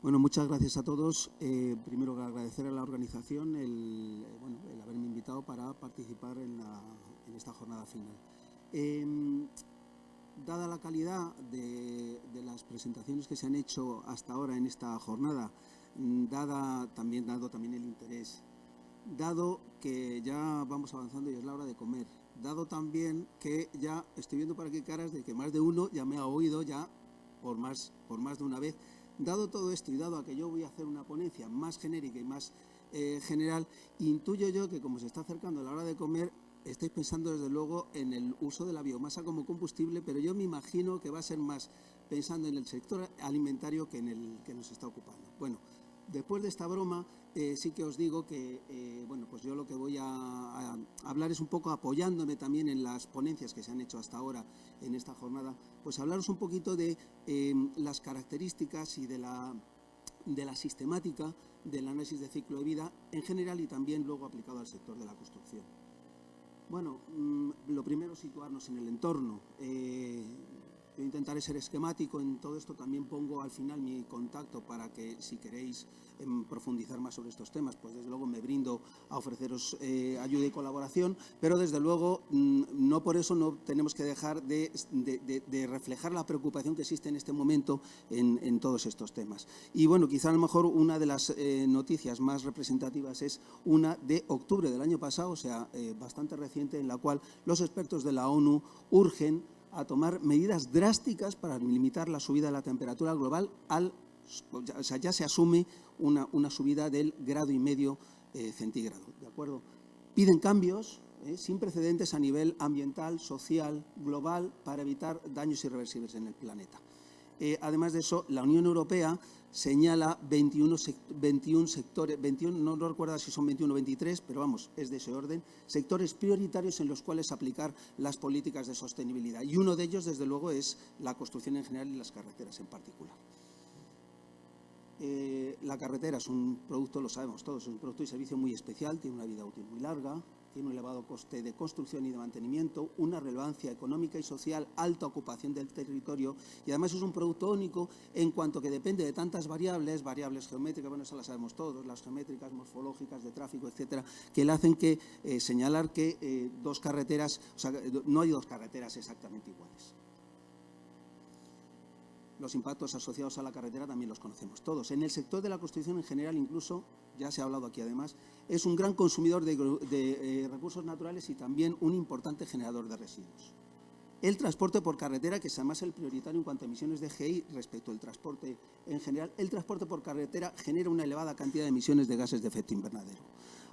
Bueno, muchas gracias a todos. Primero, agradecer a la organización el haberme invitado para participar en esta jornada final. Dada la calidad de las presentaciones que se han hecho hasta ahora en esta jornada, dado también el interés, dado que ya vamos avanzando y es la hora de comer, dado también que ya estoy viendo por aquí caras de que más de uno ya me ha oído ya por más de una vez. Dado todo esto y dado a que yo voy a hacer una ponencia más genérica y más general, intuyo yo que como se está acercando la hora de comer, estáis pensando desde luego en el uso de la biomasa como combustible, pero yo me imagino que va a ser más pensando en el sector alimentario que en el que nos está ocupando. Bueno, después de esta broma, sí que os digo que pues yo lo que voy a hablar es un poco apoyándome también en las ponencias que se han hecho hasta ahora en esta jornada, pues hablaros un poquito de las características y de la sistemática del análisis de ciclo de vida en general y también luego aplicado al sector de la construcción. Bueno, lo primero, situarnos en el entorno. Yo intentaré ser esquemático en todo esto, también pongo al final mi contacto para que si queréis profundizar más sobre estos temas, pues desde luego me brindo a ofreceros ayuda y colaboración, pero desde luego no por eso no tenemos que dejar de reflejar la preocupación que existe en este momento en todos estos temas. Y bueno, quizá a lo mejor una de las noticias más representativas es una de octubre del año pasado, o sea, bastante reciente, en la cual los expertos de la ONU urgen a tomar medidas drásticas para limitar la subida de la temperatura global o sea, ya se asume una subida del 1,5 grados centígrado, ¿de acuerdo? Piden cambios sin precedentes a nivel ambiental, social, global, para evitar daños irreversibles en el planeta. Además de eso, la Unión Europea señala 21 sectores, no recuerdo si son 21 o 23, pero vamos, es de ese orden, sectores prioritarios en los cuales aplicar las políticas de sostenibilidad. Y uno de ellos, desde luego, es la construcción en general y las carreteras en particular. La carretera es un producto, lo sabemos todos, es un producto y servicio muy especial, tiene una vida útil muy larga, tiene un elevado coste de construcción y de mantenimiento, una relevancia económica y social, alta ocupación del territorio y además es un producto único en cuanto que depende de tantas variables geométricas, bueno, eso las sabemos todos, las geométricas, morfológicas, de tráfico, etcétera, que le hacen que señalar que dos carreteras, o sea, no hay dos carreteras exactamente iguales. Los impactos asociados a la carretera también los conocemos todos. En el sector de la construcción en general, incluso, ya se ha hablado aquí además, es un gran consumidor de recursos naturales y también un importante generador de residuos. El transporte por carretera, que es además el prioritario en cuanto a emisiones de GI respecto al transporte en general, el transporte por carretera genera una elevada cantidad de emisiones de gases de efecto invernadero.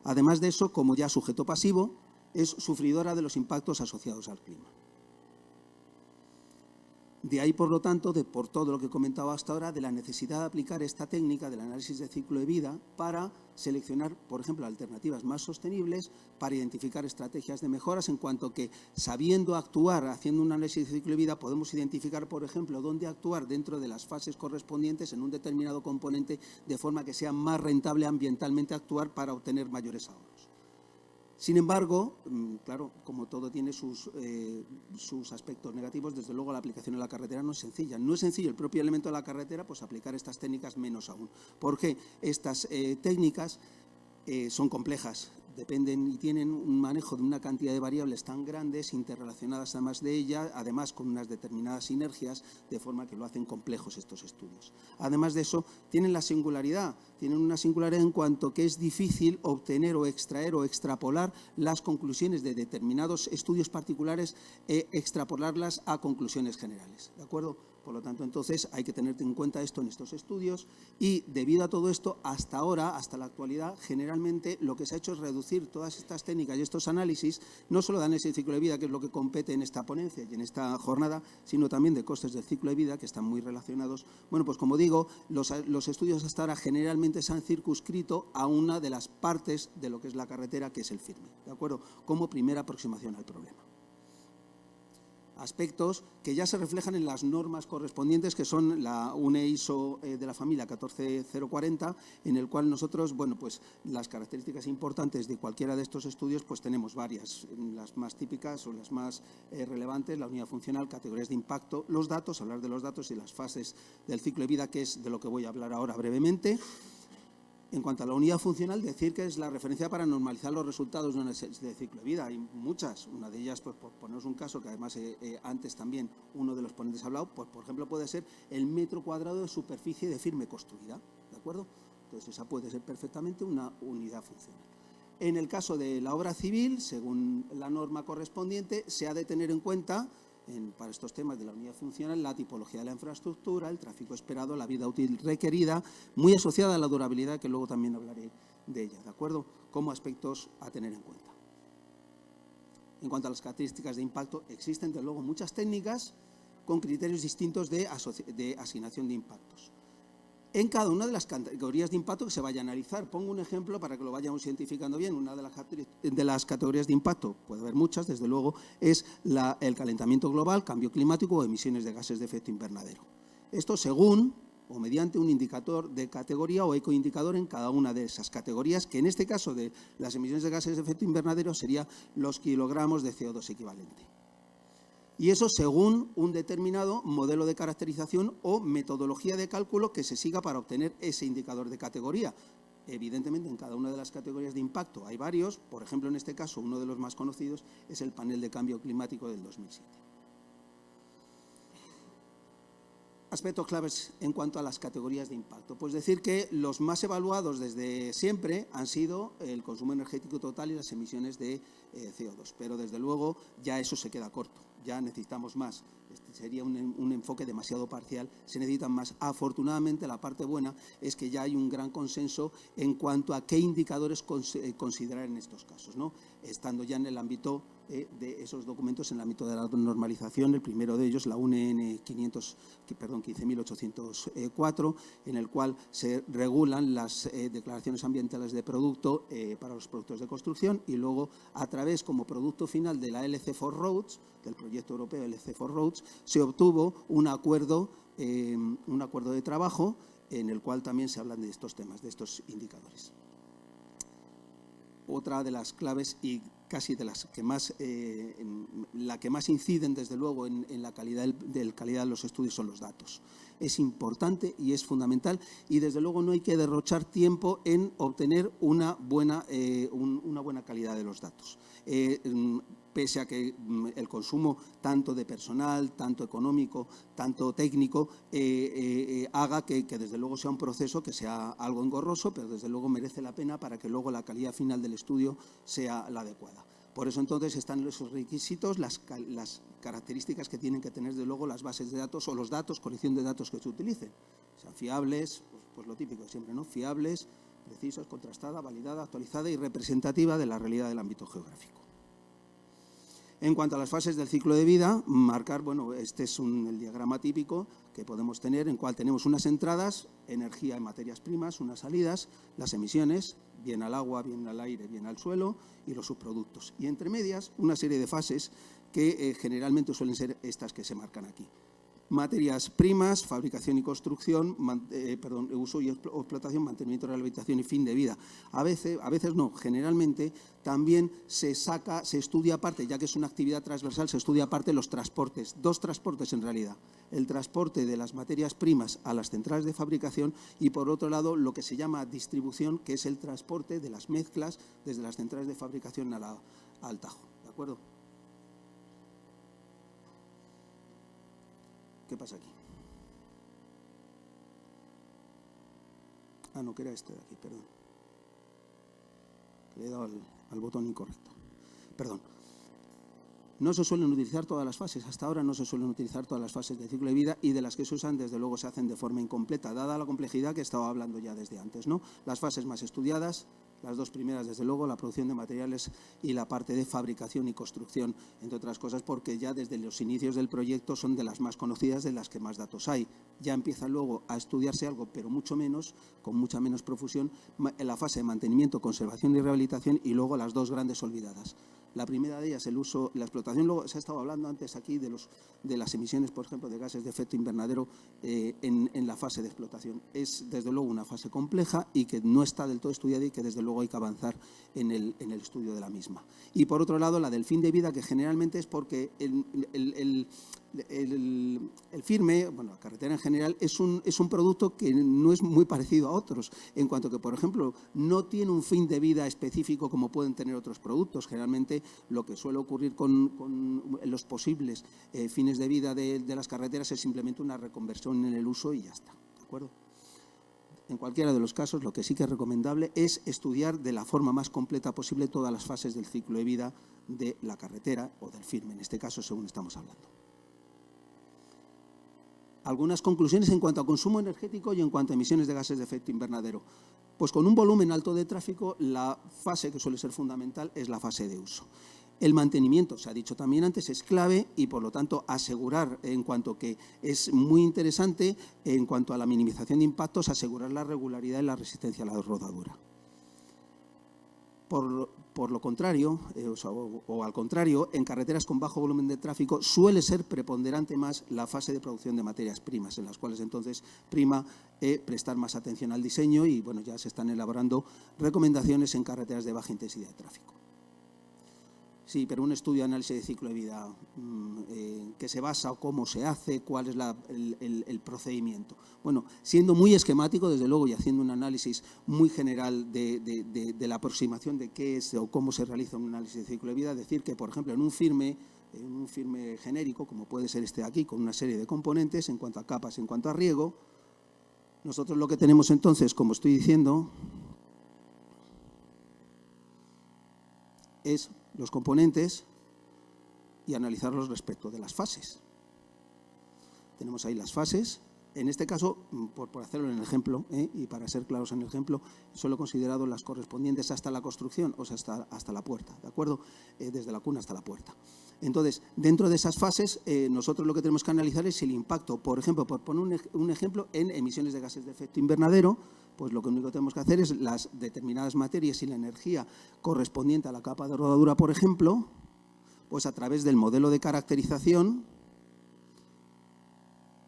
Además de eso, como ya sujeto pasivo, es sufridora de los impactos asociados al clima. De ahí, por lo tanto, por todo lo que he comentado hasta ahora, de la necesidad de aplicar esta técnica del análisis de ciclo de vida para seleccionar, por ejemplo, alternativas más sostenibles, para identificar estrategias de mejoras, en cuanto que, sabiendo actuar, haciendo un análisis de ciclo de vida, podemos identificar, por ejemplo, dónde actuar dentro de las fases correspondientes en un determinado componente, de forma que sea más rentable ambientalmente actuar para obtener mayores ahorros. Sin embargo, claro, como todo tiene sus aspectos negativos, desde luego la aplicación en la carretera no es sencilla. No es sencillo el propio elemento de la carretera, pues aplicar estas técnicas menos aún. Porque estas técnicas son complejas, dependen y tienen un manejo de una cantidad de variables tan grandes, interrelacionadas además de ellas, además con unas determinadas sinergias, de forma que lo hacen complejos estos estudios. Además de eso, tienen una singularidad en cuanto que es difícil obtener o extraer o extrapolar las conclusiones de determinados estudios particulares extrapolarlas a conclusiones generales, ¿de acuerdo? Por lo tanto, entonces, hay que tener en cuenta esto en estos estudios y, debido a todo esto, hasta ahora, hasta la actualidad, generalmente lo que se ha hecho es reducir todas estas técnicas y estos análisis, no solo de análisis de ciclo de vida, que es lo que compete en esta ponencia y en esta jornada, sino también de costes del ciclo de vida, que están muy relacionados. Bueno, pues como digo, los estudios hasta ahora generalmente se han circunscrito a una de las partes de lo que es la carretera, que es el firme, ¿de acuerdo? Como primera aproximación al problema. aspectos que ya se reflejan en las normas correspondientes, que son la UNE ISO de la familia 14040, en el cual nosotros, bueno, pues las características importantes de cualquiera de estos estudios, pues tenemos varias, las más típicas o las más relevantes: la unidad funcional, categorías de impacto, los datos, hablar de los datos y las fases del ciclo de vida, que es de lo que voy a hablar ahora brevemente. En cuanto a la unidad funcional, decir que es la referencia para normalizar los resultados de un ciclo de vida. Hay muchas, una de ellas, pues por poneros un caso que además antes también uno de los ponentes ha hablado, pues por ejemplo puede ser el metro cuadrado de superficie de firme construida, ¿de acuerdo? Entonces esa puede ser perfectamente una unidad funcional. En el caso de la obra civil, según la norma correspondiente, se ha de tener en cuenta para estos temas de la unidad funcional la tipología de la infraestructura, el tráfico esperado, la vida útil requerida, muy asociada a la durabilidad, que luego también hablaré de ella, ¿de acuerdo?, como aspectos a tener en cuenta. En cuanto a las características de impacto, existen desde luego muchas técnicas con criterios distintos de asignación de impactos. En cada una de las categorías de impacto que se vaya a analizar, pongo un ejemplo para que lo vayamos identificando bien. Una de las categorías de impacto, puede haber muchas, desde luego, es el calentamiento global, cambio climático o emisiones de gases de efecto invernadero. Esto según o mediante un indicador de categoría o ecoindicador en cada una de esas categorías, que en este caso de las emisiones de gases de efecto invernadero sería los kilogramos de CO2 equivalente. Y eso según un determinado modelo de caracterización o metodología de cálculo que se siga para obtener ese indicador de categoría. Evidentemente, en cada una de las categorías de impacto hay varios. Por ejemplo, en este caso, uno de los más conocidos es el panel de cambio climático del 2007. Aspectos claves en cuanto a las categorías de impacto. Pues decir que los más evaluados desde siempre han sido el consumo energético total y las emisiones de CO2. Pero, desde luego, ya eso se queda corto. Ya necesitamos más. Este sería un enfoque demasiado parcial. Se necesitan más. Afortunadamente, la parte buena es que ya hay un gran consenso en cuanto a qué indicadores considerar en estos casos, ¿no? Estando ya en el ámbito de esos documentos, en el ámbito de la normalización. El primero de ellos, la UNE 15.804, en el cual se regulan las declaraciones ambientales de producto para los productos de construcción, y luego, a través, como producto final de la LC4 Roads, del proyecto europeo LC4 Roads, se obtuvo un acuerdo de trabajo en el cual también se hablan de estos temas, de estos indicadores. Otra de las claves y casi de las que más, la que más inciden, desde luego, en la calidad de los estudios son los datos. Es importante y es fundamental, y desde luego no hay que derrochar tiempo en obtener una buena calidad de los datos. Pese a que el consumo tanto de personal, tanto económico, tanto técnico, haga que desde luego sea un proceso que sea algo engorroso, pero desde luego merece la pena para que luego la calidad final del estudio sea la adecuada. Por eso, entonces, están esos requisitos, las características que tienen que tener, desde luego, las bases de datos o los datos, colección de datos que se utilicen. Sean fiables, pues lo típico de siempre, ¿no? Fiables, precisos, contrastada, validada, actualizada y representativa de la realidad del ámbito geográfico. En cuanto a las fases del ciclo de vida, marcar, bueno, este es el diagrama típico que podemos tener, en cual tenemos unas entradas, energía en materias primas, unas salidas, las emisiones, bien al agua, bien al aire, bien al suelo, y los subproductos. Y entre medias, una serie de fases que generalmente suelen ser estas que se marcan aquí. Materias primas, fabricación y construcción, uso y explotación, mantenimiento, rehabilitación y fin de vida. A veces no, generalmente también se estudia aparte, ya que es una actividad transversal, se estudia aparte los transportes, dos transportes en realidad. El transporte de las materias primas a las centrales de fabricación y, por otro lado, lo que se llama distribución, que es el transporte de las mezclas desde las centrales de fabricación al Tajo. ¿De acuerdo? ¿Qué pasa aquí? Ah, no, que era este de aquí, perdón. Le he dado al botón incorrecto. Perdón. No se suelen utilizar todas las fases. Hasta ahora no se suelen utilizar todas las fases del ciclo de vida, y de las que se usan, desde luego, se hacen de forma incompleta, dada la complejidad que estaba hablando ya desde antes, ¿no? Las fases más estudiadas, las dos primeras, desde luego, la producción de materiales y la parte de fabricación y construcción, entre otras cosas, porque ya desde los inicios del proyecto son de las más conocidas, de las que más datos hay. Ya empieza luego a estudiarse algo, pero mucho menos, con mucha menos profusión, en la fase de mantenimiento, conservación y rehabilitación, y luego las dos grandes olvidadas, La primera de ellas, el uso, la explotación. Luego se ha estado hablando antes aquí de las emisiones, por ejemplo, de gases de efecto invernadero en la fase de explotación. Es, desde luego, una fase compleja y que no está del todo estudiada y que, desde luego, hay que avanzar en el estudio de la misma. Y, por otro lado, la del fin de vida, que generalmente es porque el firme, bueno, la carretera en general, es un producto que no es muy parecido a otros, en cuanto que, por ejemplo, no tiene un fin de vida específico como pueden tener otros productos. Generalmente lo que suele ocurrir con los posibles fines de vida de las carreteras es simplemente una reconversión en el uso y ya está, ¿de acuerdo? En cualquiera de los casos, lo que sí que es recomendable es estudiar de la forma más completa posible todas las fases del ciclo de vida de la carretera o del firme, en este caso, según estamos hablando. Algunas conclusiones en cuanto a consumo energético y en cuanto a emisiones de gases de efecto invernadero. Pues con un volumen alto de tráfico, la fase que suele ser fundamental es la fase de uso. El mantenimiento, se ha dicho también antes, es clave y, por lo tanto, asegurar, en cuanto que es muy interesante, en cuanto a la minimización de impactos, asegurar la regularidad y la resistencia a la rodadura. Por lo contrario, o al contrario, en carreteras con bajo volumen de tráfico suele ser preponderante más la fase de producción de materias primas, en las cuales entonces prima prestar más atención al diseño y, bueno, ya se están elaborando recomendaciones en carreteras de baja intensidad de tráfico. Sí, pero un estudio de análisis de ciclo de vida que se basa o cómo se hace, cuál es el procedimiento. Bueno, siendo muy esquemático, desde luego, y haciendo un análisis muy general de la aproximación de qué es o cómo se realiza un análisis de ciclo de vida, decir que, por ejemplo, en un firme genérico, como puede ser este de aquí, con una serie de componentes en cuanto a capas, en cuanto a riego, nosotros lo que tenemos entonces, como estoy diciendo, es los componentes y analizarlos respecto de las fases. Tenemos ahí las fases. En este caso, por hacerlo en el ejemplo, y para ser claros en el ejemplo, solo he considerado las correspondientes hasta la construcción, o sea, hasta la puerta, ¿de acuerdo? Desde la cuna hasta la puerta. Entonces, dentro de esas fases, nosotros lo que tenemos que analizar es el impacto, por ejemplo, por poner un ejemplo, en emisiones de gases de efecto invernadero. Pues lo único que tenemos que hacer es las determinadas materias y la energía correspondiente a la capa de rodadura, por ejemplo, pues a través del modelo de caracterización,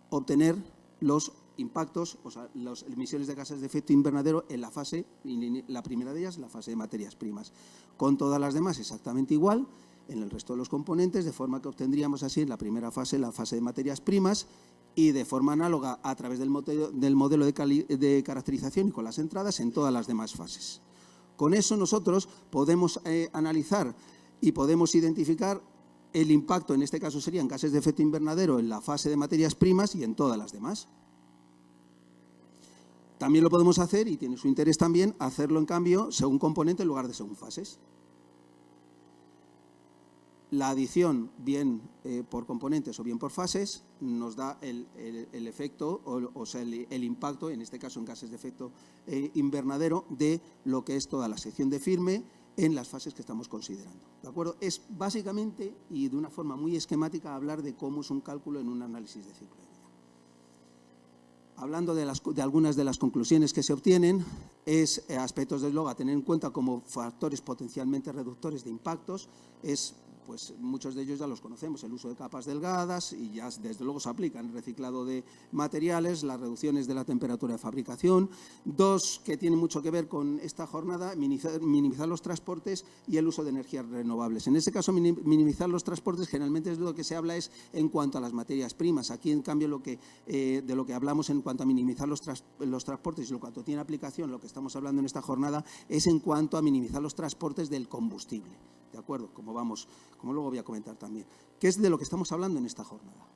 obtener los impactos, o sea, las emisiones de gases de efecto invernadero en la fase, la primera de ellas, la fase de materias primas. Con todas las demás exactamente igual, en el resto de los componentes, de forma que obtendríamos así en la primera fase, la fase de materias primas, y de forma análoga a través del modelo de caracterización y con las entradas en todas las demás fases. Con eso nosotros podemos analizar y podemos identificar el impacto, en este caso serían gases de efecto invernadero en la fase de materias primas y en todas las demás. También lo podemos hacer, y tiene su interés también, hacerlo en cambio según componente en lugar de según fases. La adición, bien por componentes o bien por fases, nos da el efecto, o sea, el impacto, en este caso en gases de efecto invernadero, de lo que es toda la sección de firme en las fases que estamos considerando. ¿De acuerdo? Es básicamente, y de una forma muy esquemática, hablar de cómo es un cálculo en un análisis de ciclo de vida. Hablando de algunas de las conclusiones que se obtienen, es aspectos del luego a tener en cuenta como factores potencialmente reductores de impactos, pues muchos de ellos ya los conocemos, el uso de capas delgadas, y ya desde luego se aplican el reciclado de materiales, las reducciones de la temperatura de fabricación. Dos, que tienen mucho que ver con esta jornada, minimizar los transportes y el uso de energías renovables. En este caso, minimizar los transportes generalmente es de lo que se habla es en cuanto a las materias primas. Aquí, en cambio, de lo que hablamos en cuanto a minimizar los transportes y lo cuanto tiene aplicación, lo que estamos hablando en esta jornada, es en cuanto a minimizar los transportes del combustible. ¿De acuerdo? Como luego voy a comentar también. ¿Qué es de lo que estamos hablando en esta jornada?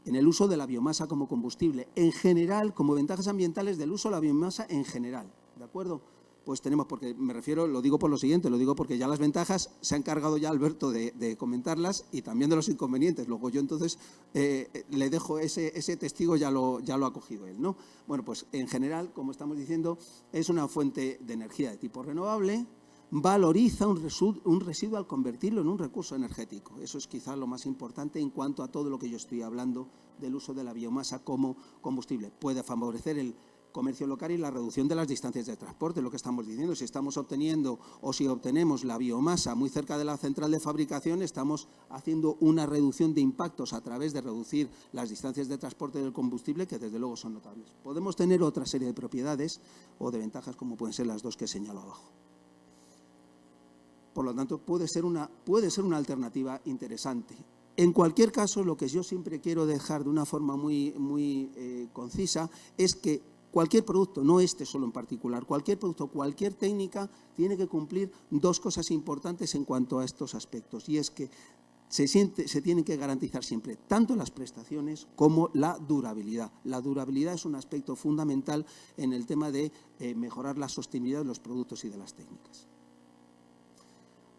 En el uso de la biomasa como combustible, en general, como ventajas ambientales del uso de la biomasa en general. ¿De acuerdo? Pues tenemos, porque me refiero, lo digo por lo siguiente, lo digo porque ya las ventajas se ha encargado ya Alberto de comentarlas, y también de los inconvenientes. Luego yo entonces le dejo ese testigo, ya lo ha cogido él, ¿no? Bueno, pues en general, como estamos diciendo, es una fuente de energía de tipo renovable, valoriza un residuo al convertirlo en un recurso energético. Eso es quizás lo más importante en cuanto a todo lo que yo estoy hablando del uso de la biomasa como combustible. Puede favorecer comercio local y la reducción de las distancias de transporte, lo que estamos diciendo. Si estamos obteniendo o si obtenemos la biomasa muy cerca de la central de fabricación, estamos haciendo una reducción de impactos a través de reducir las distancias de transporte del combustible, que desde luego son notables. Podemos tener otra serie de propiedades o de ventajas, como pueden ser las dos que señalo abajo. Por lo tanto, puede ser una alternativa interesante. En cualquier caso, lo que yo siempre quiero dejar de una forma muy concisa es que cualquier producto, no este solo en particular, cualquier producto, cualquier técnica tiene que cumplir dos cosas importantes en cuanto a estos aspectos, y es que se tienen que garantizar siempre tanto las prestaciones como la durabilidad. La durabilidad es un aspecto fundamental en el tema de mejorar la sostenibilidad de los productos y de las técnicas.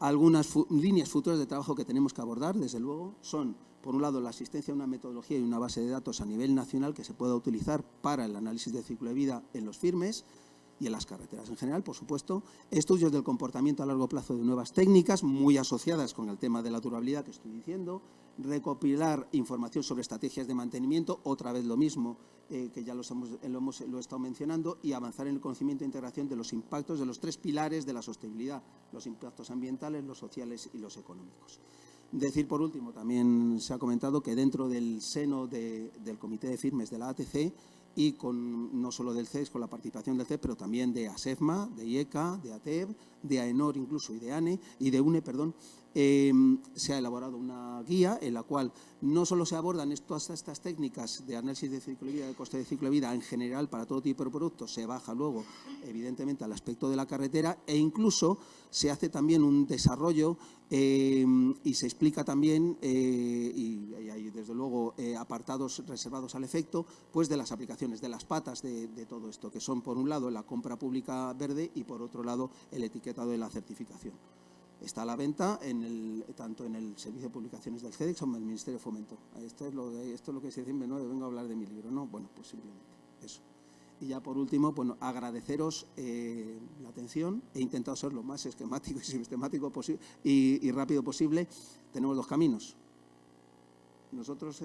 Algunas líneas futuras de trabajo que tenemos que abordar, desde luego, son, por un lado, la asistencia a una metodología y una base de datos a nivel nacional que se pueda utilizar para el análisis de ciclo de vida en los firmes y en las carreteras en general, por supuesto. Estudios del comportamiento a largo plazo de nuevas técnicas, muy asociadas con el tema de la durabilidad que estoy diciendo. Recopilar información sobre estrategias de mantenimiento, otra vez lo mismo, que ya lo he estado mencionando, y avanzar en el conocimiento e integración de los impactos de los tres pilares de la sostenibilidad: los impactos ambientales, los sociales y los económicos. Decir, por último, también se ha comentado que dentro del seno del Comité de Firmes de la ATC, y no solo del CES, con la participación del CES, pero también de ASEFMA, de IECA, de ATEB, de AENOR incluso y de ANE, y de UNE, perdón, se ha elaborado una guía en la cual no solo se abordan todas estas técnicas de análisis de ciclo de vida, de coste de ciclo de vida en general para todo tipo de productos, se baja luego evidentemente al aspecto de la carretera, e incluso se hace también un desarrollo y se explica también, y hay desde luego apartados reservados al efecto, pues de las aplicaciones, de las patas de todo esto, que son por un lado la compra pública verde y por otro lado el etiquetado de la certificación. Está a la venta tanto en el Servicio de Publicaciones del CEDEX como en el Ministerio de Fomento. Esto es lo que se dice, no, vengo a hablar de mi libro, ¿no? Bueno, pues simplemente eso. Y ya por último, bueno, agradeceros la atención. He intentado ser lo más esquemático y sistemático posible y rápido posible. Tenemos dos caminos. Nosotros,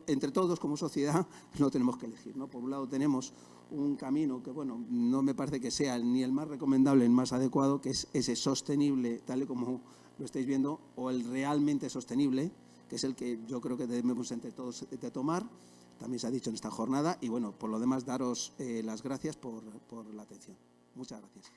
entre todos como sociedad, lo tenemos que elegir, ¿no? Por un lado tenemos un camino que, bueno, no me parece que sea ni el más recomendable, el más adecuado, que es ese sostenible, tal y como lo estáis viendo, o el realmente sostenible, que es el que yo creo que debemos entre todos de tomar. También se ha dicho en esta jornada. Y, bueno, por lo demás, daros las gracias por la atención. Muchas gracias.